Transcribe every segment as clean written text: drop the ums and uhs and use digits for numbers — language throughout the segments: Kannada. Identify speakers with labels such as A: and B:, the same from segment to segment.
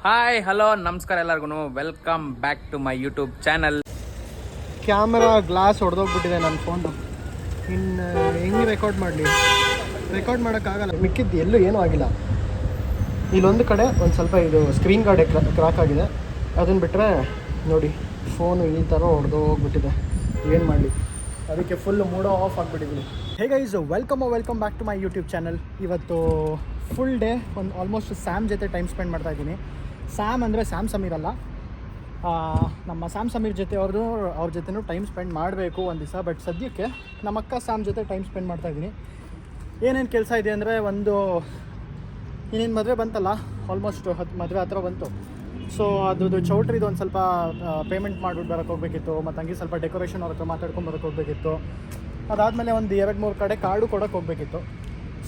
A: ಹಾಯ್ ಹಲೋ ನಮಸ್ಕಾರ ಎಲ್ಲರಿಗೂ welcome back to my YouTube channel.
B: Camera glass ಹೊಡೆದೋಗ್ಬಿಟ್ಟಿದೆ ನನ್ನ ಫೋನು. ಇನ್ನು ಹೆಂಗೆ ರೆಕಾರ್ಡ್ ಮಾಡೋಕ್ಕಾಗಲ್ಲ, ಮಿಕ್ಕಿದ್ದು ಎಲ್ಲೂ ಏನೂ ಆಗಿಲ್ಲ. ಇಲ್ಲೊಂದು ಕಡೆ ಒಂದು ಸ್ವಲ್ಪ ಇದು ಸ್ಕ್ರೀನ್ ಗಾರ್ಡ್ ಕ್ರಾಕ್ ಆಗಿದೆ. ಅದನ್ನು ಬಿಟ್ಟರೆ ನೋಡಿ ಫೋನು ಈ ಥರ ಹೊಡೆದೋಗ್ಬಿಟ್ಟಿದೆ. ಏನು ಮಾಡಲಿ, ಅದಕ್ಕೆ ಫುಲ್ ಮೂಡೋ ಆಫ್ ಆಗಿಬಿಟ್ಟಿದ್ದೀನಿ. ಹೇಗೆ is welcome back to my YouTube channel. ಇವತ್ತು ಫುಲ್ ಡೇ ಒಂದು ಆಲ್ಮೋಸ್ಟ್ ಸ್ಯಾಮ್ ಜೊತೆ ಟೈಮ್ ಸ್ಪೆಂಡ್ ಮಾಡ್ತಾಯಿದ್ದೀನಿ. ಸ್ಯಾಮ್ ಅಂದರೆ ಸ್ಯಾಮ್ ಸಮೀರ್ ಅಲ್ಲ, ನಮ್ಮ ಸ್ಯಾಮ್ ಸಮೀರ್ ಜೊತೆ ಅವ್ರ ಜೊತೆನೂ ಟೈಮ್ ಸ್ಪೆಂಡ್ ಮಾಡಬೇಕು ಒಂದು ದಿವಸ. ಬಟ್ ಸದ್ಯಕ್ಕೆ ನಮ್ಮ ಅಕ್ಕ ಸ್ಯಾಮ್ ಜೊತೆ ಟೈಮ್ ಸ್ಪೆಂಡ್ ಮಾಡ್ತಾಯಿದ್ದೀನಿ. ಏನೇನು ಕೆಲಸ ಇದೆ ಅಂದರೆ, ಒಂದು ಇನ್ನೇನು ಮದುವೆ ಬಂತಲ್ಲ, ಆಲ್ಮೋಸ್ಟ್ 10 ಮದುವೆ ಹತ್ರ ಬಂತು. ಸೊ ಅದ್ರದ್ದು ಚೌಟ್ರಿದು ಒಂದು ಸ್ವಲ್ಪ ಪೇಮೆಂಟ್ ಮಾಡಿಬಿಟ್ಟು ಬರೋಕ್ಕೆ ಹೋಗಬೇಕಿತ್ತು. ಮತ್ತು ಹಂಗೆ ಸ್ವಲ್ಪ ಡೆಕೋರೇಷನ್ ಅವ್ರ ಹತ್ರ ಮಾತಾಡ್ಕೊಂಡು ಬರೋಕ್ಕೆ ಹೋಗಬೇಕಿತ್ತು. ಅದಾದಮೇಲೆ ಒಂದು 2-3 ಕಡೆ ಕಾರ್ಡು ಕೊಡೋಕ್ಕೆ ಹೋಗಬೇಕಿತ್ತು.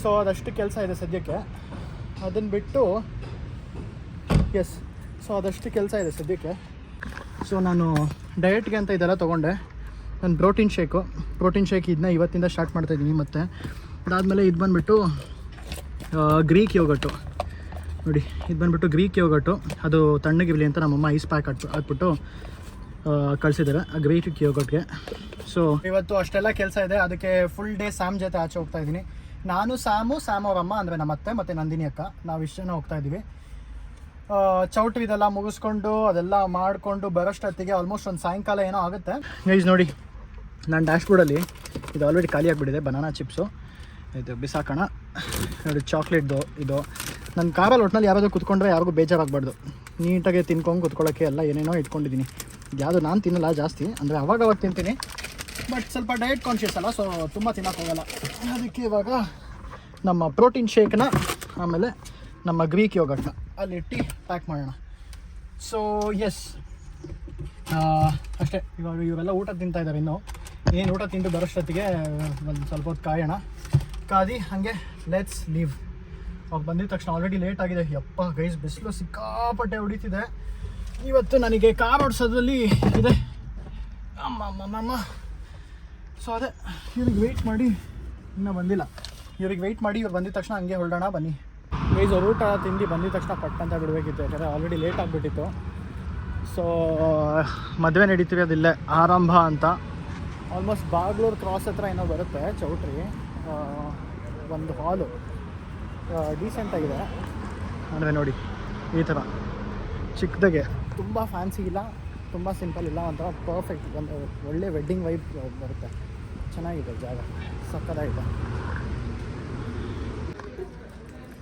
B: ಸೊ ಅದಷ್ಟು ಕೆಲಸ ಇದೆ ಸದ್ಯಕ್ಕೆ. ಅದನ್ನು ಬಿಟ್ಟು ಅದಷ್ಟು ಕೆಲಸ ಇದೆ ಸದ್ಯಕ್ಕೆ. ಸೊ ನಾನು ಡಯಟ್ಗೆ ಅಂತ ಇದೆಲ್ಲ ತೊಗೊಂಡೆ. ನಾನು ಪ್ರೋಟೀನ್ ಶೇಕ್ ಇದನ್ನ ಇವತ್ತಿಂದ ಸ್ಟಾರ್ಟ್ ಮಾಡ್ತಾಯಿದ್ದೀನಿ. ಮತ್ತು ಅದಾದಮೇಲೆ ಇದು ಬಂದುಬಿಟ್ಟು ಗ್ರೀಕ್ ಯೋಗಟ್ಟು. ನೋಡಿ, ಇದು ಬಂದುಬಿಟ್ಟು ಗ್ರೀಕ್ ಯೋಗಟ್ಟು. ಅದು ತಣ್ಣಗಿರಲಿ ಅಂತ ನಮ್ಮಮ್ಮ ಐಸ್ ಪ್ಯಾಕ್ ಹಾಕ್ಬಿಟ್ಟು ಕಳಿಸಿದ್ದಾರೆ ಆ ಗ್ರೀಕ್ ಯೋಗಟ್ಗೆ. ಸೊ ಇವತ್ತು ಅಷ್ಟೆಲ್ಲ ಕೆಲಸ ಇದೆ, ಅದಕ್ಕೆ ಫುಲ್ ಡೇ ಸ್ಯಾಮ್ ಜೊತೆ ಆಚೆ ಹೋಗ್ತಾಯಿದ್ದೀನಿ. ನಾನು ಸ್ಯಾಮ್ ಅವರಮ್ಮ ಅಂದರೆ ನಮ್ಮ ಅತ್ತೆ ಮತ್ತು ನಂದಿನಿ ಅಕ್ಕ, ನಾವು ಇಷ್ಟು ಜನ ಹೋಗ್ತಾಯಿದ್ದೀವಿ. ಚೌಟ್ರಿ ಇದೆಲ್ಲ ಮುಗಿಸ್ಕೊಂಡು ಅದೆಲ್ಲ ಮಾಡಿಕೊಂಡು ಬರೋಷ್ಟೊತ್ತಿಗೆ ಆಲ್ಮೋಸ್ಟ್ ಒಂದು ಸಾಯಂಕಾಲ ಏನೋ ಆಗುತ್ತೆ. ಗೈಸ್ ನೋಡಿ, ನಾನು ಡ್ಯಾಶ್ಬೋರ್ಡಲ್ಲಿ ಇದು ಆಲ್ರೆಡಿ ಖಾಲಿ ಆಗಿಬಿಟ್ಟಿದೆ. ಬನಾನಾ ಚಿಪ್ಸು ಇದು ಬಿಸಾಕೋಣ. ನೋಡಿ, ಚಾಕ್ಲೇಟ್ದು ಇದು. ನನ್ನ ಕಾರಲ್ಲಿ ಒಟ್ಟಿನಲ್ಲಿ ಯಾರಾದರೂ ಕುತ್ಕೊಂಡ್ರೆ ಯಾರಿಗೂ ಬೇಜಾರಾಗಬಾರ್ದು. ನೀಟಾಗಿ ತಿನ್ಕೊಂಡು ಕುತ್ಕೊಳ್ಳೋಕ್ಕೆ ಎಲ್ಲ ಏನೇನೋ ಇಟ್ಕೊಂಡಿದ್ದೀನಿ. ಯಾವುದು ನಾನು ತಿನ್ನಲ್ಲ ಜಾಸ್ತಿ, ಅಂದರೆ ಅವಾಗ ತಿಂತೀನಿ. ಬಟ್ ಸ್ವಲ್ಪ ಡಯಟ್ ಕಾನ್ಷಿಯಸ್ ಅಲ್ಲ, ಸೊ ತುಂಬ ತಿನ್ನೋಕ್ಕೋಗಲ್ಲ. ಅದಕ್ಕೆ ಇವಾಗ ನಮ್ಮ ಪ್ರೋಟೀನ್ ಶೇಕ್ನ ಆಮೇಲೆ ನಮ್ಮ ಗ್ರೀಕ್ ಯೋಗಟ್ನ ಅಲ್ಲಿಟ್ಟು ಪ್ಯಾಕ್ ಮಾಡೋಣ. ಸೊ ಅಷ್ಟೇ. ಇವಾಗ ಇವರೆಲ್ಲ ಊಟ ತಿಂತಾಯಿದ್ದಾರೆ. ಇನ್ನೂ ಏನು ಊಟ ತಿಂದು ಬರೋಷ್ಟೊತ್ತಿಗೆ ಒಂದು ಸ್ವಲ್ಪ ಹೊತ್ತು ಕಾದಿ ಹಾಗೆ ಲೆಟ್ಸ್ ಲೀವ್. ಅವಾಗ ಬಂದಿದ ತಕ್ಷಣ ಆಲ್ರೆಡಿ ಲೇಟ್ ಆಗಿದೆ. ಯಪ್ಪ ಗೈಸ್, ಬಿಸಿಲು ಸಿಕ್ಕಾಪಟ್ಟೆ ಹೊಡಿತಿದೆ ಇವತ್ತು. ನನಗೆ ಕಾರ್ ಓಡಿಸೋದ್ರಲ್ಲಿ ಇದೆ ಅಮ್ಮ. ಸೊ ಅದೇ ಇವ್ರಿಗೆ ವೆಯ್ಟ್ ಮಾಡಿ, ಇನ್ನೂ ಬಂದಿಲ್ಲ. ಇವ್ರಿಗೆ ವೆಯ್ಟ್ ಮಾಡಿ ಇವ್ರು ಬಂದಿದ ತಕ್ಷಣ ಹಂಗೆ ಹೊರಡೋಣ ಬನ್ನಿ. ಗೈಸ್, ಅವ್ರು ಊಟ ತಿಂದು ಬಂದಿದ ತಕ್ಷಣ ಪಟ್ಟಂತ ಬಿಡಬೇಕಿತ್ತು, ಯಾಕಂದರೆ ಆಲ್ರೆಡಿ ಲೇಟ್ ಆಗಿಬಿಟ್ಟಿತ್ತು. ಸೊ ಮದುವೆ ನಡೀತಿರೋದಿಲ್ಲೇ ಆರಂಭ ಅಂತ. ಆಲ್ಮೋಸ್ಟ್ ಬಾಗ್ಲೂರು ಕ್ರಾಸ್ ಹತ್ರ ಏನೋ ಬರುತ್ತೆ ಚೌಟ್ರಿ. ಒಂದು ಹಾಲು ಡೀಸೆಂಟಾಗಿದೆ ಅಂದರೆ ನೋಡಿ, ಈ ಥರ ಚಿಕ್ಕದಾಗೆ, ತುಂಬ ಫ್ಯಾನ್ಸಿ ಇಲ್ಲ, ತುಂಬ ಸಿಂಪಲ್ ಇಲ್ಲ, ಒಂಥರ ಪರ್ಫೆಕ್ಟ್, ಒಂದು ಒಳ್ಳೆ ವೆಡ್ಡಿಂಗ್ ವೈಬ್ ಬರುತ್ತೆ. ಚೆನ್ನಾಗಿದೆ ಜಾಗ, ಸಕ್ಕತ್ತಾಗಿದೆ.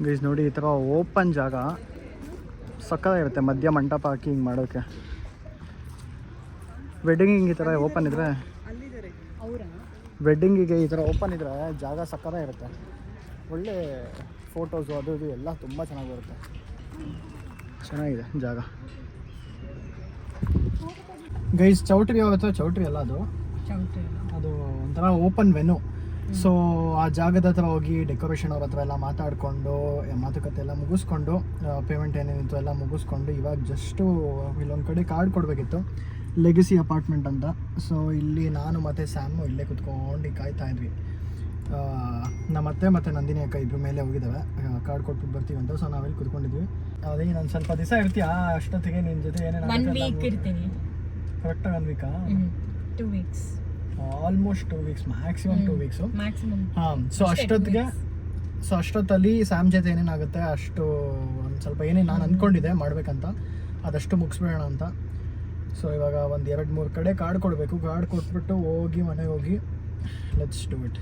B: ಗೈಸ್ ನೋಡಿ, ಈ ಥರ ಓಪನ್ ಜಾಗ ಸಕ್ಕತ್ತಾಗಿರುತ್ತೆ. ಮಧ್ಯ ಮಂಟಪ ಹಾಕಿ ಹಿಂಗೆ ಮಾಡೋಕ್ಕೆ. ವೆಡ್ಡಿಂಗಿಗೆ ಈ ಥರ ಓಪನ್ ಇದ್ದರೆ, ವೆಡ್ಡಿಂಗಿಗೆ ಈ ಥರ ಓಪನ್ ಇದ್ದರೆ ಜಾಗ ಸಕ್ಕತ್ತಾಗಿರುತ್ತೆ. ಒಳ್ಳೆ ಫೋಟೋಸು ಅದು ಇದು ಎಲ್ಲ ತುಂಬ ಚೆನ್ನಾಗಿ ಬರುತ್ತೆ. ಚೆನ್ನಾಗಿದೆ ಜಾಗ. ಗೈಸ್, ಚೌಟ್ರಿ ಹೋಗುತ್ತೆ. ಚೌಟ್ರಿ ಅಲ್ಲ, ಅದು ಒಂಥರ ಓಪನ್ ವೆನು. ಸೊ ಆ ಜಾಗದ ಹತ್ರ ಹೋಗಿ ಡೆಕೋರೇಷನ್ ಅವ್ರ ಹತ್ರ ಎಲ್ಲ ಮಾತಾಡಿಕೊಂಡು ಮಾತುಕತೆ ಎಲ್ಲ ಮುಗಿಸ್ಕೊಂಡು, ಪೇಮೆಂಟ್ ಏನೇನಿತ್ತು ಎಲ್ಲ ಮುಗಿಸ್ಕೊಂಡು, ಇವಾಗ ಜಸ್ಟು ಇಲ್ಲೊಂದು ಕಡೆ ಕಾರ್ಡ್ ಕೊಡಬೇಕಿತ್ತು, ಲೆಗಸಿ ಅಪಾರ್ಟ್ಮೆಂಟ್ ಅಂತ. ಸೊ ಇಲ್ಲಿ ನಾನು ಮತ್ತು ಸ್ಯಾಮು ಇಲ್ಲೇ ಕುತ್ಕೊಂಡು ಕಾಯ್ತಾ ಇದ್ವಿ. ನಮ್ಮ ಅತ್ತೆ ಮತ್ತು ನಂದಿನಿ ಅಕ್ಕ ಇಬ್ಬರು ಮೇಲೆ ಹೋಗಿದ್ದಾವೆ, ಕಾರ್ಡ್ ಕೊಟ್ಬಿಟ್ಟು ಬರ್ತೀವಿ ಅಂತ. ಸೊ ನಾವಿಲ್ಲಿ ಕುತ್ಕೊಂಡಿದ್ವಿ. ಅದೇ ನಾನು ಸ್ವಲ್ಪ ದಿವಸ ಇರ್ತೀಯ ಅಷ್ಟೊತ್ತಿಗೆ ನಿನ್ನ ಜೊತೆ ಏನೇನು ಕರೆಕ್ಟಾಗಿ 1 ವೀಕಾ?
C: 2 weeks,
B: almost 2 weeks, maximum 2 weeks. ಹಾಂ. ಸೊ ಅಷ್ಟೊತ್ತಲ್ಲಿ ಸ್ಯಾಮ್ ಜೊತೆ ಏನೇನಾಗುತ್ತೆ ಅಷ್ಟು ಒಂದು ಸ್ವಲ್ಪ ಏನೇನು ನಾನು ಅಂದ್ಕೊಂಡಿದ್ದೆ ಮಾಡಬೇಕಂತ ಅದಷ್ಟು ಮುಗಿಸ್ಬೇಡ ಅಂತ. ಸೊ ಇವಾಗ ಒಂದು 2-3 ಕಡೆ ಕಾರ್ಡ್ ಕೊಡಬೇಕು. ಕಾರ್ಡ್ ಕೊಟ್ಬಿಟ್ಟು ಹೋಗಿ ಮನೆಗೆ ಹೋಗಿ ಲೆಟ್ಸ್ ಡೂ ಇಟ್.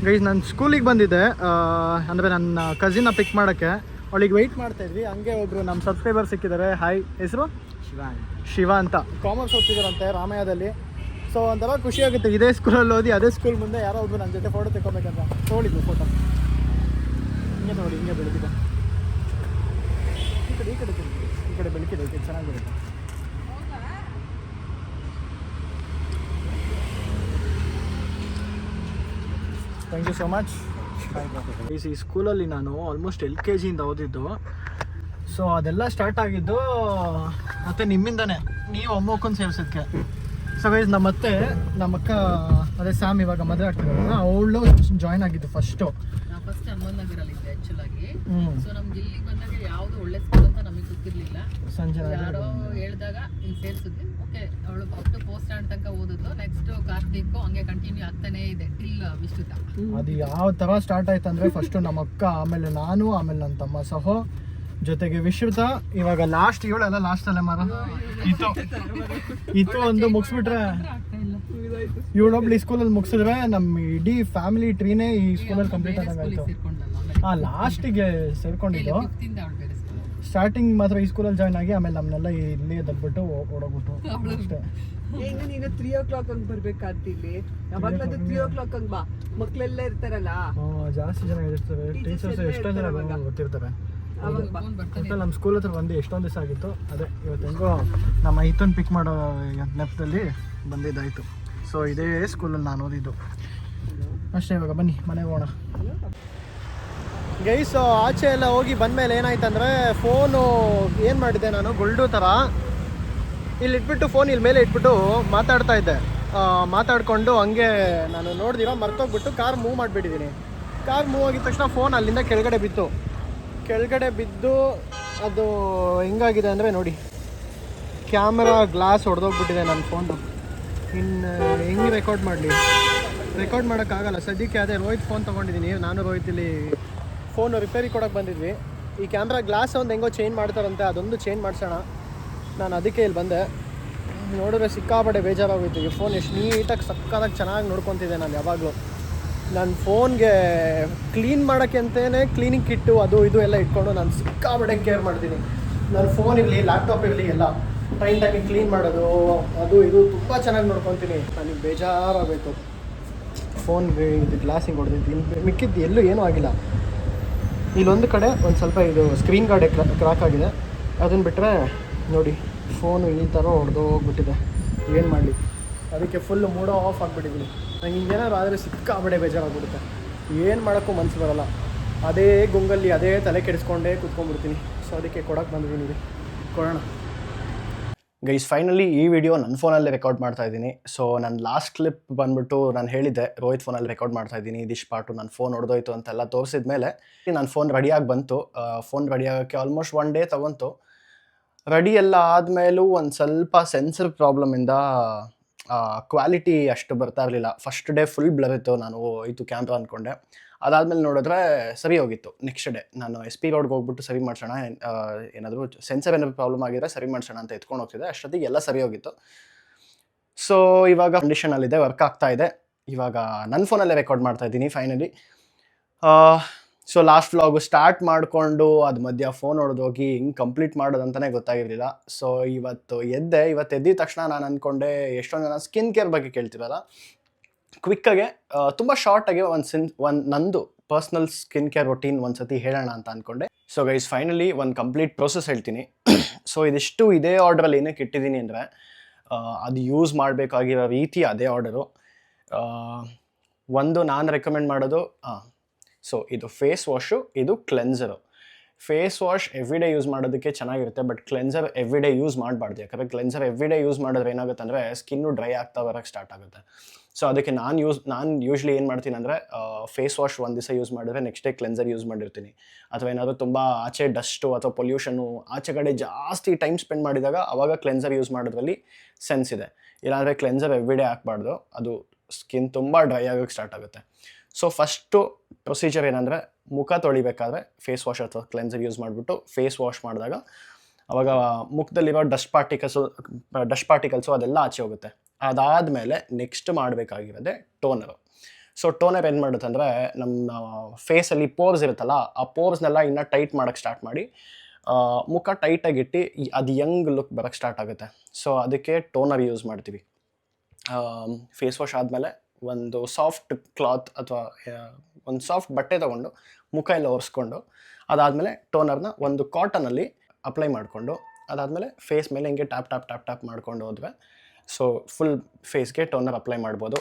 B: ಗೈಸ್, ನಾನು ಸ್ಕೂಲಿಗೆ ಬಂದಿದ್ದೆ, ಅಂದರೆ ನನ್ನ ಕಸಿನ್ನ ಪಿಕ್ ಮಾಡೋಕ್ಕೆ. ಅವಳಿಗೆ ವೆಯ್ಟ್ ಮಾಡ್ತಾಯಿದ್ವಿ. ಹಂಗೆ ಒಬ್ಬರು ನಮ್ಮ ಸಬ್ಸ್ಕ್ರೈಬರ್ ಸಿಕ್ಕಿದ್ದಾರೆ. ಹಾಯ್, ಹೆಸರು ಶಿವ ಅಂತ. ಕಾಮರ್ಸ್ ಓದ್ತಿದ್ದಾರಂತೆ ರಾಮಯ್ಯದಲ್ಲಿ. ಸೊ ಒಂಥರ ಖುಷಿ ಆಗುತ್ತೆ, ಇದೇ ಸ್ಕೂಲಲ್ಲಿ ಓದಿ ಅದೇ ಸ್ಕೂಲ್ ಮುಂದೆ ಯಾರೋ ಒಬ್ಬರು ನನ್ನ ಜೊತೆ ಫೋಟೋ ತೆಕ್ಕೊಬೇಕಂತ ತೊಗೊಂಡಿದ್ವಿ. ಫೋಟೋ ಹಿಂಗೆ ನೋಡಿ, ಹಿಂಗೆ ಬೆಳಗಿದೆ. ಈ ಕಡೆ ಬೆಳಕಿದೆ, ಚೆನ್ನಾಗಿರುತ್ತೆ. Thank you so much. ಈ ಸ್ಕೂಲಲ್ಲಿ ನಾನು ಆಲ್ಮೋಸ್ಟ್ LKG ಇಂದ ಓದಿದ್ದು. ಸೊ ಅದೆಲ್ಲ ಸ್ಟಾರ್ಟ್ ಆಗಿದ್ದು ಮತ್ತು ನಿಮ್ಮಿಂದನೇ, ನೀವು ಒಮ್ಮೊಕ್ಕನ್ನು ಸೇರಿಸೋದಕ್ಕೆ. ಸೊ ಗೈಸ್, ನಮ್ಮ ಅಕ್ಕ ಅದೇ ಸ್ಯಾಮ್ ಇವಾಗ ಮದುವೆ ಆಗ್ತಿದ್ದಾರಲ್ಲ, ಅವಳು ಜಾಯ್ನ್ ಆಗಿದ್ದು ಫಸ್ಟು.
C: ಫಸ್ಟ್ ಹನುಮಂತ ನಗರಲ್ಲಿ ಇದ್ದೆ ಆಕ್ಚುಲ್ ಆಗಿ. ಸೊ ನಮ್ಗೆ ಇಲ್ಲಿಗೆ ಬಂದಾಗ ಯಾವ್ದು ಒಳ್ಳೆ ಸ್ಕೂಲ್ ಅಂತ ನಮಗೆ ಗೊತ್ತಿರ್ಲಿಲ್ಲ. ಯಾರೋ ಹೇಳಿದಾಗ ಹಿಂಗ್ ಸೇರ್ಸಿದ್ವಿ. ಓಕೆ, ಅವಳು ಅಪ್ ಟು ಪೋಸ್ಟ್ ಸ್ಟ್ಯಾಂಡ್ ತನಕ ಓದಿದ್ಲು. ನೆಕ್ಸ್ಟ್ ಕಾರ್ತಿಕ್ ಹಂಗೆ ಕಂಟಿನ್ಯೂ ಆಗ್ತಾನೆ ಇದೆ ಟಿಲ್ ವಿಶ್ರುತ.
B: ಅದು ಯಾವ ತರ ಸ್ಟಾರ್ಟ್ ಆಯ್ತು ಅಂದ್ರೆ ಫಸ್ಟ್ ನಮ್ಮ ಅಕ್ಕ, ಆಮೇಲೆ ನಾನು, ಆಮೇಲೆ ನನ್ನ ತಮ್ಮ ಸಹೋ, ಜೊತೆಗೆ ವಿಶ್ರುತ. ಇವಾಗ ಲಾಸ್ಟ್ ಇವಳೆಲ್ಲ ಲಾಸ್ಟ್ ಅಲ್ಲೇ ಮಾರ ಇತ್ತು ಒಂದು ಮುಗಿಸ್ಬಿಟ್ರೆ ಇವಳೊಬ್ಳು ಈ ಸ್ಕೂಲಲ್ಲಿ ಮುಗಿಸಿದ್ರೆ ನಮ್ಮ ಇಡೀ ಫ್ಯಾಮಿಲಿ ಟ್ರೀನೇ ಈ ಸ್ಕೂಲಲ್ಲಿ ಕಂಪ್ಲೀಟ್ ಆದಂಗಾಯ್ತು. ಲಾಸ್ಟಿಗೆ ಸೇರ್ಕೊಂಡಿದ್ದು. ಸ್ಟಾರ್ಟಿಂಗ್ ಮಾತ್ರ ಈ ಸ್ಕೂಲಲ್ಲಿ ಜಾಯ್ನ್ ಆಗಿ ಆಮೇಲೆ ನಮ್ಮನ್ನೆಲ್ಲ ಇಲ್ಲಿ ದಬ್ಬಿಟ್ಟು ಓಡೋಗ್ಬಿಟ್ಟು ಅಷ್ಟೇ.
D: ಈಗ ನೀನು 3 o'clock ಹಂಗ್ ಬರ್ಬೇಕಾಗ್ತಿಲ್ಲಿ. ಯಾವಾಗ್ಲೂ 3 o'clock ಹಂಗ್ ಬಾ, ಮಕ್ಳೆಲ್ಲ ಇರ್ತಾರಲ್ಲ.
B: ಜಾಸ್ತಿ ಜನ ಇರ್ತಾರೆ, ಟೀಚರ್ಸ್ ಎಷ್ಟೊಂದು ಜನ ಗೊತ್ತಿರ್ತಾರೆ. ನಮ್ಮ ಸ್ಕೂಲ್ ಹತ್ರ ಬಂದು ಎಷ್ಟೊಂದು ದಿವಸ ಆಗಿತ್ತು. ಅದೇ ಇವತ್ತು ಹೆಂಗೋ ನಮ್ಮ ಐತನ್ ಪಿಕ್ ಮಾಡೋ ನೆಪದಲ್ಲಿ ಬಂದಿದ್ದಾಯಿತು. ಸೊ ಇದೇ ಸ್ಕೂಲಲ್ಲಿ ನಾನು ಓದಿದ್ದು ಅಷ್ಟೇ. ಇವಾಗ ಬನ್ನಿ ಮನೆಗೆ ಹೋಗೋಣ ಗೈಸ್. ಆಚೆ ಎಲ್ಲ ಹೋಗಿ ಬಂದಮೇಲೆ ಏನಾಯ್ತಂದರೆ ಫೋನು ಏನು ಮಾಡಿದೆ ನಾನು ಗುಲ್ಡು ಥರ ಇಲ್ಲಿ ಇಟ್ಬಿಟ್ಟು ಫೋನ್ ಇಲ್ಲಿ ಮೇಲೆ ಇಟ್ಬಿಟ್ಟು ಮಾತಾಡ್ತಾ ಇದ್ದೆ. ಮಾತಾಡಿಕೊಂಡು ಹಂಗೆ ನಾನು ನೋಡ್ದಿರ ಮರ್ತೋಗ್ಬಿಟ್ಟು ಕಾರ್ ಮೂವ್ ಮಾಡಿಬಿಟ್ಟಿದ್ದೀನಿ. ಕಾರ್ ಮೂವ್ ಆಗಿದ ತಕ್ಷಣ ಫೋನ್ ಅಲ್ಲಿಂದ ಕೆಳಗಡೆ ಬಿದ್ದು ಅದು ಹೆಂಗಾಗಿದೆ ಅಂದರೆ ನೋಡಿ, ಕ್ಯಾಮ್ರಾ ಗ್ಲಾಸ್ ಹೊಡೆದೋಗ್ಬಿಟ್ಟಿದೆ ನನ್ನ ಫೋನು. ಇನ್ನು ಹೆಂಗೆ ರೆಕಾರ್ಡ್ ಮಾಡೋಕ್ಕಾಗಲ್ಲ ಸದ್ಯಕ್ಕೆ. ಅದೇ ರೋಹಿತ್ ಫೋನ್ ತೊಗೊಂಡಿದ್ದೀನಿ. ನಾನು ರೋಹಿತ್ ಇಲ್ಲಿ ಫೋನು ರಿಪೇರಿ ಕೊಡೋಕೆ ಬಂದಿದ್ವಿ. ಈ ಕ್ಯಾಮ್ರಾ ಗ್ಲಾಸ್ ಒಂದು ಹೆಂಗೋ ಚೇಂಜ್ ಮಾಡ್ತಾರಂತೆ, ಅದೊಂದು ಚೇಂಜ್ ಮಾಡಿಸೋಣ. ನಾನು ಅದಕ್ಕೆ ಇಲ್ಲಿ ಬಂದೆ. ನೋಡಿದ್ರೆ ಸಿಕ್ಕಾಪಟ್ಟೆ ಬೇಜಾರಾಗೋಯ್ತು. ಈ ಫೋನ್ ಎಷ್ಟು ನೀಟಾಗಿ ಸಕ್ಕತ್ತಾಗಿ ಚೆನ್ನಾಗಿ ನೋಡ್ಕೊತಿದ್ದೆ ನಾನು ಯಾವಾಗಲೂ. ನನ್ನ ಫೋನ್ಗೆ ಕ್ಲೀನ್ ಮಾಡೋಕ್ಕೆ ಅಂತಲೇ ಕ್ಲೀನಿಂಗ್ ಕಿಟ್ಟು ಅದು ಇದು ಎಲ್ಲ ಇಟ್ಕೊಂಡು ನಾನು ಸಿಕ್ಕಾಪಟ್ಟೆ ಕೇರ್ ಮಾಡ್ತೀನಿ. ನನ್ನ ಫೋನ್ ಇರಲಿ, ಲ್ಯಾಪ್ಟಾಪ್ ಇರಲಿ, ಎಲ್ಲ ಟೈಮಿಗೆ ಕ್ಲೀನ್ ಮಾಡೋದು ಅದು ಇದು ತುಂಬ ಚೆನ್ನಾಗಿ ನೋಡ್ಕೊತೀನಿ. ನನಗೆ ಬೇಜಾರಾಗಬೇಕು. ಫೋನ್ಗೆ ಇದು ಗ್ಲಾಸಿಂಗ್ ಹೊಡೆದಿದ್ದು, ಇಲ್ಲಿ ಮಿಕ್ಕಿದ್ದು ಎಲ್ಲೂ ಏನೂ ಆಗಿಲ್ಲ. ಇಲ್ಲೊಂದು ಕಡೆ ಒಂದು ಸ್ವಲ್ಪ ಇದು ಸ್ಕ್ರೀನ್ ಗಾರ್ಡ್ ಕ್ರಾಕ್ ಆಗಿದೆ. ಅದನ್ನು ಬಿಟ್ಟರೆ ನೋಡಿ ಫೋನು ಈ ಥರ ಹೊಡೆದೋಗ್ಬಿಟ್ಟಿದೆ. ಏನು ಮಾಡಲಿ, ಅದಕ್ಕೆ ಫುಲ್ ಮೂಡ್ ಆಫ್ ಆಗಿಬಿಟ್ಟಿದ್ದೀನಿ. ನಂಗೆ ಹಿಂಗೇನಾದ್ರು ಆದರೆ ಸಿಕ್ಕಾಬಡೆ ಬೇಜಾರಾಗ್ಬಿಡುತ್ತೆ. ಏನು ಮಾಡೋಕ್ಕೂ ಮನಸ್ಸು ಬರೋಲ್ಲ. ಅದೇ ಗುಂಗಲ್ಲಿ ಅದೇ ತಲೆ ಕೆಡಿಸ್ಕೊಂಡೇ ಕೂತ್ಕೊಂಡ್ಬಿಡ್ತೀನಿ. ಸೊ ಅದಕ್ಕೆ ಕೊಡೋಕ್ಕೆ ಬಂದಿದ್ದೀನಿ. ಕೊಡೋಣ ಗೈಸ್. ಫೈನಲಿ ಈ ವಿಡಿಯೋ ನನ್ನ ಫೋನಲ್ಲೇ ರೆಕಾರ್ಡ್ ಮಾಡ್ತಾ ಇದ್ದೀನಿ. ಸೊ ನನ್ನ ಲಾಸ್ಟ್ ಕ್ಲಿಪ್ ಬಂದುಬಿಟ್ಟು ನಾನು ಹೇಳಿದ್ದೆ ರೋಹಿತ್ ಫೋನಲ್ಲಿ ರೆಕಾರ್ಡ್ ಮಾಡ್ತಾ ಇದ್ದೀನಿ ಇದಿಷ್ಟು ಪಾರ್ಟು. ನನ್ನ ಫೋನ್ ಹೊಡೆದೋಯ್ತು ಅಂತೆಲ್ಲ ತೋರಿಸಿದ ಮೇಲೆ ನನ್ನ ಫೋನ್ ರೆಡಿಯಾಗಿ ಬಂತು. ಫೋನ್ ರೆಡಿ ಆಗೋಕ್ಕೆ ಆಲ್ಮೋಸ್ಟ್ 1 ಡೇ ತೊಗೊಂತು. ರೆಡಿ ಎಲ್ಲ ಆದಮೇಲೂ ಒಂದು ಸ್ವಲ್ಪ ಸೆನ್ಸರ್ ಪ್ರಾಬ್ಲಮಿಂದ ಕ್ವಾಲಿಟಿ ಅಷ್ಟು ಬರ್ತಾ ಇರಲಿಲ್ಲ. ಫಸ್ಟ್ ಡೇ ಫುಲ್ ಬ್ಲರ್ ಇತ್ತು. ನಾನು ಇದು ಕ್ಯಾಮ್ರಾ ಅಂದ್ಕೊಂಡೆ. ಅದಾದಮೇಲೆ ನೋಡಿದ್ರೆ ಸರಿ ಹೋಗಿತ್ತು. ನೆಕ್ಸ್ಟ್ ಡೇ ನಾನು SP ರೋಡ್ಗೆ ಹೋಗ್ಬಿಟ್ಟು ಸರಿ ಮಾಡಿಸೋಣ, ಏನಾದರೂ ಸೆನ್ಸರ್ ಏನಾದರೂ ಪ್ರಾಬ್ಲಮ್ ಆಗಿದ್ರೆ ಸರಿ ಮಾಡಿಸೋಣ ಅಂತ ಎತ್ಕೊಂಡು ಹೋಗ್ತಿದ್ದೆ. ಅಷ್ಟೊತ್ತಿಗೆ ಎಲ್ಲ ಸರಿ ಹೋಗಿತ್ತು. ಸೊ ಇವಾಗ ಕಂಡೀಷನಲ್ಲಿದೆ, ವರ್ಕ್ ಆಗ್ತಾ ಇದೆ. ಇವಾಗ ನನ್ನ ಫೋನಲ್ಲೇ ರೆಕಾರ್ಡ್ ಮಾಡ್ತಾ ಇದ್ದೀನಿ finally. So last vlog start ಮಾಡಿಕೊಂಡು ಅದು ಮಧ್ಯ ಫೋನ್ ಹೊಡೆದೋಗಿ ಹಿಂಗೆ ಕಂಪ್ಲೀಟ್ ಮಾಡೋದಂತಲೇ ಗೊತ್ತಾಗಿರಲಿಲ್ಲ. ಸೊ ಇವತ್ತು ಎದ್ದಿದ ತಕ್ಷಣ ನಾನು ಅಂದ್ಕೊಂಡೆ, ಎಷ್ಟೊಂದು ಜನ ಸ್ಕಿನ್ ಕೇರ್ ಬಗ್ಗೆ ಕೇಳ್ತಿರಲ್ಲ, ಕ್ವಿಕ್ಕಾಗೆ ತುಂಬ ಶಾರ್ಟಾಗಿ ನಂದು ಪರ್ಸ್ನಲ್ ಸ್ಕಿನ್ ಕೇರ್ ರೊಟೀನ್ ಒಂದು ಸತಿ ಹೇಳೋಣ ಅಂತ ಅಂದ್ಕೊಂಡೆ. ಸೊ ಗೈಸ್ ಫೈನಲಿ ಒಂದು ಕಂಪ್ಲೀಟ್ ಪ್ರೋಸೆಸ್ ಹೇಳ್ತೀನಿ. ಸೊ ಇದಿಷ್ಟು ಇದೇ ಆರ್ಡ್ರಲ್ಲಿ ಏನಕ್ಕೆ ಇಟ್ಟಿದ್ದೀನಿ ಅಂದರೆ ಅದು ಯೂಸ್ ಮಾಡಬೇಕಾಗಿರೋ ರೀತಿ ಅದೇ ಆರ್ಡರು. ಒಂದು ನಾನು ರೆಕಮೆಂಡ್ ಮಾಡೋದು ಸೊ ಇದು ಫೇಸ್ ವಾಶು, ಇದು cleanser. Face wash every day use ಮಾಡೋದಕ್ಕೆ ಚೆನ್ನಾಗಿರುತ್ತೆ, but cleanser every day use ಮಾಡಬಾರ್ದು. ಯಾಕಂದರೆ ಕ್ಲೆನ್ಸರ್ ಎವ್ರಿ ಡೇ ಯೂಸ್ ಮಾಡಿದ್ರೆ ಏನಾಗುತ್ತೆ ಅಂದರೆ ಸ್ಕಿನ್ನು ಡ್ರೈ ಆಗ್ತಾ ಬರೋಕ್ಕೆ ಸ್ಟಾರ್ಟ್ ಆಗುತ್ತೆ. ಸೊ ಅದಕ್ಕೆ ನಾನು ಯೂಶ್ವಲಿ ಏನು ಮಾಡ್ತೀನಿ ಅಂದರೆ ಫೇಸ್ ವಾಶ್ ಒಂದು ದಿವಸ ಯೂಸ್ ಮಾಡಿದ್ರೆ ನೆಕ್ಸ್ಟ್ ಡೇ ಕ್ಲೆನ್ಸರ್ ಯೂಸ್ ಮಾಡಿರ್ತೀನಿ. ಅಥವಾ ಏನಾದರೂ ತುಂಬ ಆಚೆ ಡಸ್ಟು ಅಥವಾ ಪೊಲ್ಯೂಷನ್ನು ಆಚೆ ಕಡೆ ಜಾಸ್ತಿ ಟೈಮ್ ಸ್ಪೆಂಡ್ ಮಾಡಿದಾಗ ಆವಾಗ ಕ್ಲೆನ್ಸರ್ ಯೂಸ್ ಮಾಡೋದ್ರಲ್ಲಿ ಸೆನ್ಸ್ ಇದೆ. ಇಲ್ಲಾಂದರೆ ಕ್ಲೆನ್ಸರ್ ಎವ್ರಿ ಡೇ ಹಾಕ್ಬಾರ್ದು, ಅದು ಸ್ಕಿನ್ ತುಂಬ ಡ್ರೈ ಆಗೋಕ್ಕೆ ಸ್ಟಾರ್ಟ್ ಆಗುತ್ತೆ. ಸೊ ಫಸ್ಟು ಪ್ರೊಸೀಜರ್ ಏನಂದರೆ ಮುಖ ತೊಳಿಬೇಕಾದ್ರೆ ಫೇಸ್ ವಾಶ್ ಅಥವಾ ಕ್ಲೆನ್ಸರ್ ಯೂಸ್ ಮಾಡಿಬಿಟ್ಟು ಫೇಸ್ ವಾಶ್ ಮಾಡಿದಾಗ ಆವಾಗ ಮುಖದಲ್ಲಿರೋ ಡಸ್ಟ್ ಪಾರ್ಟಿಕಲ್ಸು ಅದೆಲ್ಲ ಆಚೆ ಹೋಗುತ್ತೆ. ಅದಾದಮೇಲೆ ನೆಕ್ಸ್ಟ್ ಮಾಡಬೇಕಾಗಿರೋದೆ ಟೋನರು. ಸೊ ಟೋನರ್ ಏನು ಮಾಡುತ್ತೆ ಅಂದರೆ ನಮ್ಮ ಫೇಸಲ್ಲಿ ಪೋರ್ಸ್ ಇರುತ್ತಲ್ಲ, ಆ ಪೋರ್ಸ್ನೆಲ್ಲ ಇನ್ನೂ ಟೈಟ್ ಮಾಡೋಕ್ಕೆ ಸ್ಟಾರ್ಟ್ ಮಾಡಿ ಮುಖ ಟೈಟಾಗಿಟ್ಟು ಅದು ಯಂಗ್ ಲುಕ್ ಬರೋಕ್ಕೆ ಸ್ಟಾರ್ಟ್ ಆಗುತ್ತೆ. ಸೊ ಅದಕ್ಕೆ ಟೋನರ್ ಯೂಸ್ ಮಾಡ್ತೀವಿ. ಫೇಸ್ ವಾಶ್ ಆದಮೇಲೆ ಒಂದು ಸಾಫ್ಟ್ ಕ್ಲಾತ್ ಅಥವಾ ಒಂದು ಸಾಫ್ಟ್ ಬಟ್ಟೆ ತೊಗೊಂಡು ಮುಖ ಎಲ್ಲ ಒರೆಸ್ಕೊಂಡು ಅದಾದಮೇಲೆ ಟೋನರ್ನ ಒಂದು ಕಾಟನಲ್ಲಿ ಅಪ್ಲೈ ಮಾಡಿಕೊಂಡು ಅದಾದಮೇಲೆ ಫೇಸ್ ಮೇಲೆ ಹಿಂಗೆ ಟ್ಯಾಪ್ ಮಾಡ್ಕೊಂಡು ಹೋದರೆ ಸೊ ಫುಲ್ ಫೇಸ್ಗೆ ಟೋನರ್ ಅಪ್ಲೈ ಮಾಡ್ಬೋದು.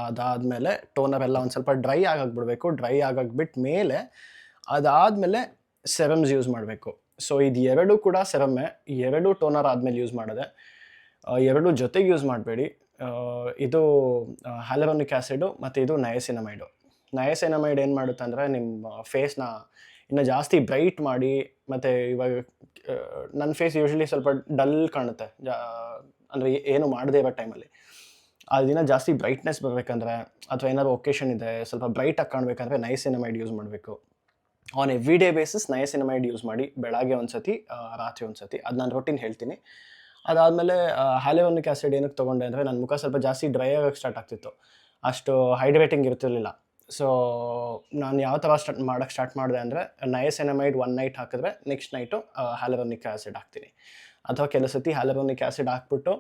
B: ಅದಾದಮೇಲೆ ಟೋನರ್ ಎಲ್ಲ ಒಂದು ಸ್ವಲ್ಪ ಡ್ರೈ ಆಗಾಕ್ಬಿಡ್ಬೇಕು. ಡ್ರೈ ಆಗಾಕ್ಬಿಟ್ಟು ಮೇಲೆ ಅದಾದಮೇಲೆ ಸೆರಮ್ಸ್ ಯೂಸ್ ಮಾಡಬೇಕು. ಸೊ ಇದು ಎರಡೂ ಕೂಡ ಸೆರಮ್ಮೆ, ಎರಡೂ ಟೋನರ್ ಆದಮೇಲೆ ಯೂಸ್ ಮಾಡೋದೆ. ಎರಡೂ ಜೊತೆಗೆ ಯೂಸ್ ಮಾಡಬೇಡಿ. ಇದು ಹ್ಯಾಲುರೋನಿಕ್ ಆ್ಯಸಿಡು ಮತ್ತು ಇದು ನಯಸಿನಮೈಡು ನಯಸಿನಮೈಡ್ ಏನು ಮಾಡುತ್ತೆ ಅಂದರೆ ನಿಮ್ಮ ಫೇಸ್ನ ಇನ್ನೂ ಜಾಸ್ತಿ ಬ್ರೈಟ್ ಮಾಡಿ, ಮತ್ತು ಇವಾಗ ನನ್ನ ಫೇಸ್ ಯೂಶ್ವಲಿ ಸ್ವಲ್ಪ ಡಲ್ ಕಾಣುತ್ತೆ, ಅಂದರೆ ಏನು ಮಾಡದೇ ಇರೋ ಟೈಮಲ್ಲಿ. ಆ ದಿನ ಜಾಸ್ತಿ ಬ್ರೈಟ್ನೆಸ್ ಬರಬೇಕಂದ್ರೆ ಅಥವಾ ಏನಾದ್ರು ಒಕೇಶನ್ ಇದೆ ಸ್ವಲ್ಪ ಬ್ರೈಟಾಗಿ ಕಾಣಬೇಕಂದ್ರೆ ನಯಸಿನಮೈಡ್ ಯೂಸ್ ಮಾಡಬೇಕು. On every day basis niacinamide use ಮಾಡಿ, ಬೆಳಗ್ಗೆ ಒಂದು ಸತಿ, ರಾತ್ರಿ ಒಂದು ಸತಿ. ಅದು ನಾನು ರೊಟೀನ್ ಹೇಳ್ತೀನಿ. ಅದಾದಮೇಲೆ ಹ್ಯಾಲುರೋನಿಕ್ ಆ್ಯಸಿಡ್ ಏನಕ್ಕೆ ತೊಗೊಂಡೆ ಅಂದರೆ ನನ್ನ ಮುಖ ಸ್ವಲ್ಪ ಜಾಸ್ತಿ ಡ್ರೈ ಆಗೋಕ್ಕೆ ಸ್ಟಾರ್ಟ್ ಆಗ್ತಿತ್ತು, ಅಷ್ಟು ಹೈಡ್ರೇಟಿಂಗ್ ಇರ್ತಿರ್ಲಿಲ್ಲ. ಸೊ ನಾನು ಯಾವ ಥರ ಸ್ಟಾರ್ಟ್ ಮಾಡಿದೆ ಅಂದರೆ ನಯಸಿನಮೈಡ್ 1 ನೈಟ್ ಹಾಕಿದ್ರೆ ನೆಕ್ಸ್ಟ್ ನೈಟು ಹ್ಯಾಲುರೋನಿಕ್ ಆ್ಯಸಿಡ್ ಹಾಕ್ತೀನಿ. ಅಥವಾ ಕೆಲವು ಸತಿ ಹ್ಯಾಲುರೋನಿಕ್ ಆ್ಯಸಿಡ್ ಹಾಕ್ಬಿಟ್ಟು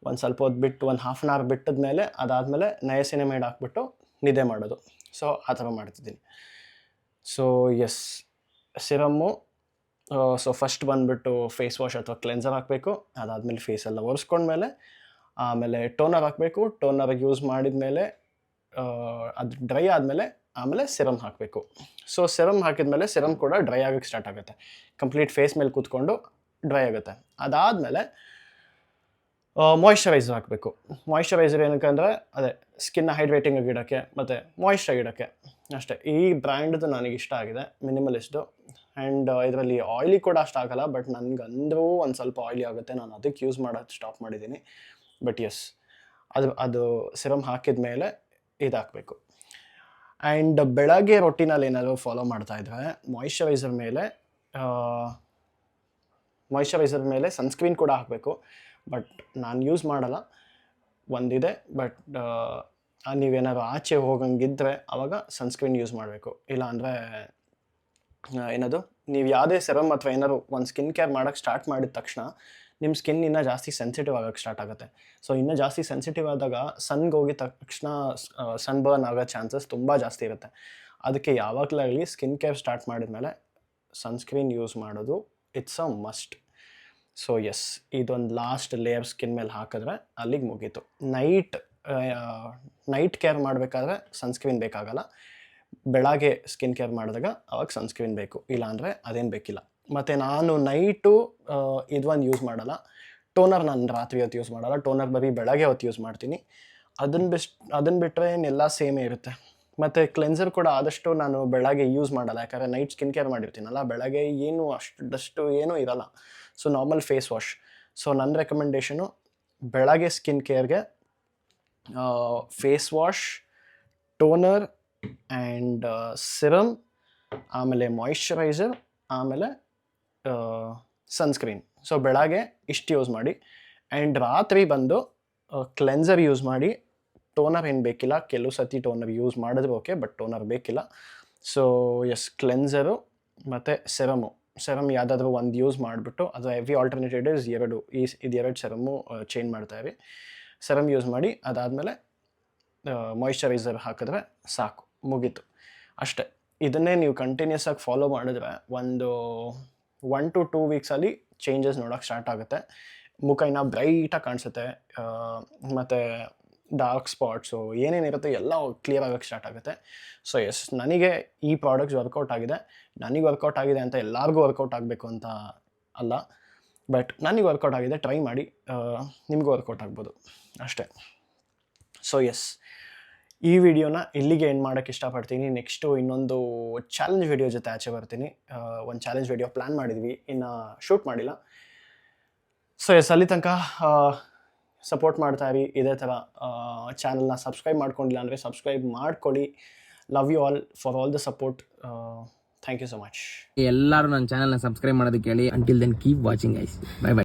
B: ಒಂದು ಸ್ವಲ್ಪ ಹೊತ್ತು ಬಿಟ್ಟು ಒಂದು ಹಾಫ್ ಆನ್ ಅವರ್ ಬಿಟ್ಟಿದ ಮೇಲೆ ಅದಾದಮೇಲೆ ನಯಸಿನಮೈಡ್ ಹಾಕ್ಬಿಟ್ಟು ನಿದ್ದೆ ಮಾಡೋದು. ಸೊ ಆ ಥರ ಮಾಡ್ತಿದ್ದೀನಿ. So yes, serum. So first ಬಂದುಬಿಟ್ಟು ಫೇಸ್ ವಾಶ್ ಅಥವಾ ಕ್ಲೆನ್ಸರ್ ಹಾಕಬೇಕು. ಅದಾದಮೇಲೆ ಫೇಸೆಲ್ಲ ಒರೆಸ್ಕೊಂಡ್ಮೇಲೆ ಆಮೇಲೆ ಟೋನರ್ ಹಾಕಬೇಕು. ಟೋನರ್ ಯೂಸ್ ಮಾಡಿದ ಮೇಲೆ ಅದು ಡ್ರೈ ಆದಮೇಲೆ ಆಮೇಲೆ ಸಿರಮ್ ಹಾಕಬೇಕು. ಸೊ ಸಿರಮ್ ಹಾಕಿದ್ಮೇಲೆ ಸಿರಮ್ ಕೂಡ ಡ್ರೈ ಆಗೋಕ್ಕೆ ಸ್ಟಾರ್ಟ್ ಆಗುತ್ತೆ, ಕಂಪ್ಲೀಟ್ ಫೇಸ್ ಮೇಲೆ ಕೂತ್ಕೊಂಡು ಡ್ರೈ ಆಗುತ್ತೆ. ಅದಾದಮೇಲೆ ಮಾಯಿಶ್ಚರೈಸರ್ ಹಾಕಬೇಕು. ಮಾಯಿಶ್ಚರೈಸರ್ ಏನಕ್ಕೆ ಅಂದರೆ ಅದೇ ಸ್ಕಿನ್ನ ಹೈಡ್ರೇಟಿಂಗ್ ಆಗಿಡೋಕ್ಕೆ ಮತ್ತು ಮಾಯಿಶ್ಚರ್ ಆಗಿಡೋಕ್ಕೆ ಅಷ್ಟೇ. ಈ ಬ್ರ್ಯಾಂಡ್ದು ನನಗೆ ಇಷ್ಟ ಆಗಿದೆ, ಮಿನಿಮಲಿಸ್ಟು. ಆ್ಯಂಡ್ ಇದರಲ್ಲಿ ಆಯ್ಲಿ ಕೂಡ ಅಷ್ಟು ಆಗಲ್ಲ, ಬಟ್ ನನಗಂದ್ರೂ ಒಂದು ಸ್ವಲ್ಪ ಆಯ್ಲಿ ಆಗುತ್ತೆ, ನಾನು ಅದಕ್ಕೆ ಯೂಸ್ ಮಾಡೋದು ಸ್ಟಾಪ್ ಮಾಡಿದ್ದೀನಿ. ಬಟ್ ಎಸ್, ಅದು ಸಿರಮ್ ಹಾಕಿದ ಮೇಲೆ ಇದು ಹಾಕಬೇಕು. ಆ್ಯಂಡ್ ಬೆಳಗ್ಗೆ ರೊಟೀನಲ್ಲಿ ಏನಾದರೂ ಫಾಲೋ ಮಾಡ್ತಾಯಿದ್ರೆ ಮಾಯಿಶ್ಚರೈಸರ್ ಮೇಲೆ ಸನ್ಸ್ಕ್ರೀನ್ ಕೂಡ ಹಾಕಬೇಕು. ಬಟ್ ನಾನು ಯೂಸ್ ಮಾಡಲ್ಲ, ಒಂದಿದೆ. ಬಟ್ ನೀವೇನಾದ್ರು ಆಚೆ ಹೋಗಂಗಿದ್ರೆ ಆವಾಗ ಸನ್ಸ್ಕ್ರೀನ್ ಯೂಸ್ ಮಾಡಬೇಕು. ಇಲ್ಲ ಏನದು, ನೀವು ಯಾವುದೇ ಸೆರಮ್ ಅಥವಾ ಏನಾದ್ರು ಒಂದು ಸ್ಕಿನ್ ಕೇರ್ ಮಾಡೋಕ್ಕೆ ಸ್ಟಾರ್ಟ್ ಮಾಡಿದ ತಕ್ಷಣ ನಿಮ್ಮ ಸ್ಕಿನ್ ಇನ್ನೂ ಜಾಸ್ತಿ ಸೆನ್ಸಿಟಿವ್ ಆಗೋಕ್ಕೆ ಸ್ಟಾರ್ಟ್ ಆಗುತ್ತೆ. ಸೊ ಇನ್ನೂ ಜಾಸ್ತಿ ಸೆನ್ಸಿಟಿವ್ ಆದಾಗ ಸನ್ಗೆ ಹೋಗಿದ ತಕ್ಷಣ ಸನ್ ಬರ್ನ್ ಆಗೋ ಚಾನ್ಸಸ್ ತುಂಬ ಜಾಸ್ತಿ ಇರುತ್ತೆ. ಅದಕ್ಕೆ ಯಾವಾಗಲಾಗಲಿ ಸ್ಕಿನ್ ಕೇರ್ ಸ್ಟಾರ್ಟ್ ಮಾಡಿದ್ಮೇಲೆ ಸನ್ಸ್ಕ್ರೀನ್ ಯೂಸ್ ಮಾಡೋದು it's a must. So yes, ಇದೊಂದು ಲಾಸ್ಟ್ ಲೇಯರ್ ಸ್ಕಿನ್ ಮೇಲೆ ಹಾಕಿದ್ರೆ ಅಲ್ಲಿಗೆ ಮುಗೀತು. ನೈಟ್ ಕೇರ್ ಮಾಡಬೇಕಾದ್ರೆ ಸನ್ಸ್ಕ್ರೀನ್ ಬೇಕಾಗಲ್ಲ, ಬೆಳಗ್ಗೆ ಸ್ಕಿನ್ ಕೇರ್ ಮಾಡಿದಾಗ ಅವಾಗ ಸನ್ಸ್ಕ್ರೀನ್ ಬೇಕು, ಇಲ್ಲಾಂದರೆ ಅದೇನು ಬೇಕಿಲ್ಲ. ಮತ್ತು ನಾನು ನೈಟು ಇದೊಂದು ಯೂಸ್ ಮಾಡಲ್ಲ, ಟೋನರ್ ನಾನು ರಾತ್ರಿ ಹೊತ್ತು ಯೂಸ್ ಮಾಡಲ್ಲ, ಟೋನರ್ ಬರೀ ಬೆಳಗ್ಗೆ ಹೊತ್ತು ಯೂಸ್ ಮಾಡ್ತೀನಿ. ಅದನ್ನು ಬಿಟ್ಟರೆ ಇನ್ನೆಲ್ಲ ಸೇಮೇ ಇರುತ್ತೆ. ಮತ್ತು ಕ್ಲೆನ್ಸರ್ ಕೂಡ ಆದಷ್ಟು ನಾನು ಬೆಳಗ್ಗೆ ಯೂಸ್ ಮಾಡಲ್ಲ, ಯಾಕಂದರೆ ನೈಟ್ ಸ್ಕಿನ್ ಕೇರ್ ಮಾಡಿರ್ತೀನಲ್ಲ, ಬೆಳಗ್ಗೆ ಏನು ಅಷ್ಟು ಏನೂ ಇರಲ್ಲ. So normal face wash. So ನನ್ನ ರೆಕಮೆಂಡೇಷನು ಬೆಳಗ್ಗೆ ಸ್ಕಿನ್ ಕೇರ್ಗೆ face wash, toner and serum, ಆಮೇಲೆ ಮಾಯಿಶ್ಚರೈಸರ್, ಆಮೇಲೆ ಸನ್ಸ್ಕ್ರೀನ್. ಸೊ ಬೆಳಗ್ಗೆ ಇಷ್ಟು ಯೂಸ್ ಮಾಡಿ. ಆ್ಯಂಡ್ ರಾತ್ರಿ ಬಂದು ಕ್ಲೆನ್ಸರ್ ಯೂಸ್ ಮಾಡಿ. ಟೋನರ್ ಏನು ಬೇಕಿಲ್ಲ, ಕೆಲವು ಸತಿ ಟೋನರ್ ಯೂಸ್ ಮಾಡಿದ್ರೆ ಓಕೆ, ಬಟ್ ಟೋನರ್ ಬೇಕಿಲ್ಲ. ಸೊ ಎಸ್, ಕ್ಲೆನ್ಸರು ಮತ್ತು ಸೆರಮ್ ಯಾವುದಾದ್ರೂ ಒಂದು ಯೂಸ್ ಮಾಡಿಬಿಟ್ಟು, ಅದು ಹೆವಿ ಆಲ್ಟರ್ನೇಟಿವ್ ಇಸ್ ಎರಡು ಸೆರಮು ಚೇಂಜ್ ಮಾಡ್ತಾಯಿರಿ. ಸೆರಮ್ ಯೂಸ್ ಮಾಡಿ ಅದಾದಮೇಲೆ ಮಾಯಿಶ್ಚರೈಸರ್ ಹಾಕಿದ್ರೆ ಸಾಕು, ಮುಗೀತು ಅಷ್ಟೇ. ಇದನ್ನೇ ನೀವು ಕಂಟಿನ್ಯೂಸ್ ಆಗಿ ಫಾಲೋ ಮಾಡಿದ್ರೆ ಒಂದು 1 to 2 ವೀಕ್ಸಲ್ಲಿ ಚೇಂಜಸ್ ನೋಡೋಕ್ಕೆ ಸ್ಟಾರ್ಟ್ ಆಗುತ್ತೆ. ಮುಖ ಇನ್ನೂ ಬ್ರೈಟಾಗಿ ಕಾಣಿಸುತ್ತೆ, ಮತ್ತು ಡಾರ್ಕ್ ಸ್ಪಾಟ್ಸು ಏನೇನಿರುತ್ತೆ ಎಲ್ಲ ಕ್ಲಿಯರ್ ಆಗೋಕ್ಕೆ ಸ್ಟಾರ್ಟ್ ಆಗುತ್ತೆ. ಸೊ ಎಸ್, ನನಗೆ ಈ ಪ್ರಾಡಕ್ಟ್ಸ್ ವರ್ಕೌಟ್ ಆಗಿದೆ. ನನಗೆ ವರ್ಕೌಟ್ ಆಗಿದೆ ಅಂತ ಎಲ್ಲರಿಗೂ ವರ್ಕೌಟ್ ಆಗಬೇಕು ಅಂತ ಅಲ್ಲ, ಬಟ್ ನನಗೆ ವರ್ಕೌಟ್ ಆಗಿದೆ, ಟ್ರೈ ಮಾಡಿ, ನಿಮಗೂ ವರ್ಕೌಟ್ ಆಗ್ಬೋದು ಅಷ್ಟೇ. ಸೊ ಎಸ್, ಈ ವಿಡಿಯೋನ ಇಲ್ಲಿಗೆ ಎಂಡ್ ಮಾಡೋಕ್ಕೆ ಇಷ್ಟಪಡ್ತೀನಿ. ನೆಕ್ಸ್ಟು ಇನ್ನೊಂದು ಚಾಲೆಂಜ್ ವಿಡಿಯೋ ಜೊತೆ ಆಚೆ ಬರ್ತೀನಿ. ಒಂದು ಚಾಲೆಂಜ್ ವಿಡಿಯೋ ಪ್ಲ್ಯಾನ್ ಮಾಡಿದ್ವಿ, ಇನ್ನು ಶೂಟ್ ಮಾಡಿಲ್ಲ. ಸೊ ಎಸ್, ಅಲ್ಲಿ ತನಕ ಸಪೋರ್ಟ್ ಮಾಡ್ತಾಯಿರಿ. ಇದೇ ಥರ ಚಾನಲ್ನ ಸಬ್ಸ್ಕ್ರೈಬ್ ಮಾಡ್ಕೊಂಡಿಲ್ಲ ಅಂದರೆ ಸಬ್ಸ್ಕ್ರೈಬ್ ಮಾಡ್ಕೊಳ್ಳಿ. Love you all for all the support. Thank you so much.
A: ಎಲ್ಲರೂ ನನ್ನ ಚಾನಲ್ನ ಸಬ್ಸ್ಕ್ರೈಬ್ ಮಾಡೋದಕ್ಕೆ ಹೇಳಿ. Until then keep watching guys. Bye by.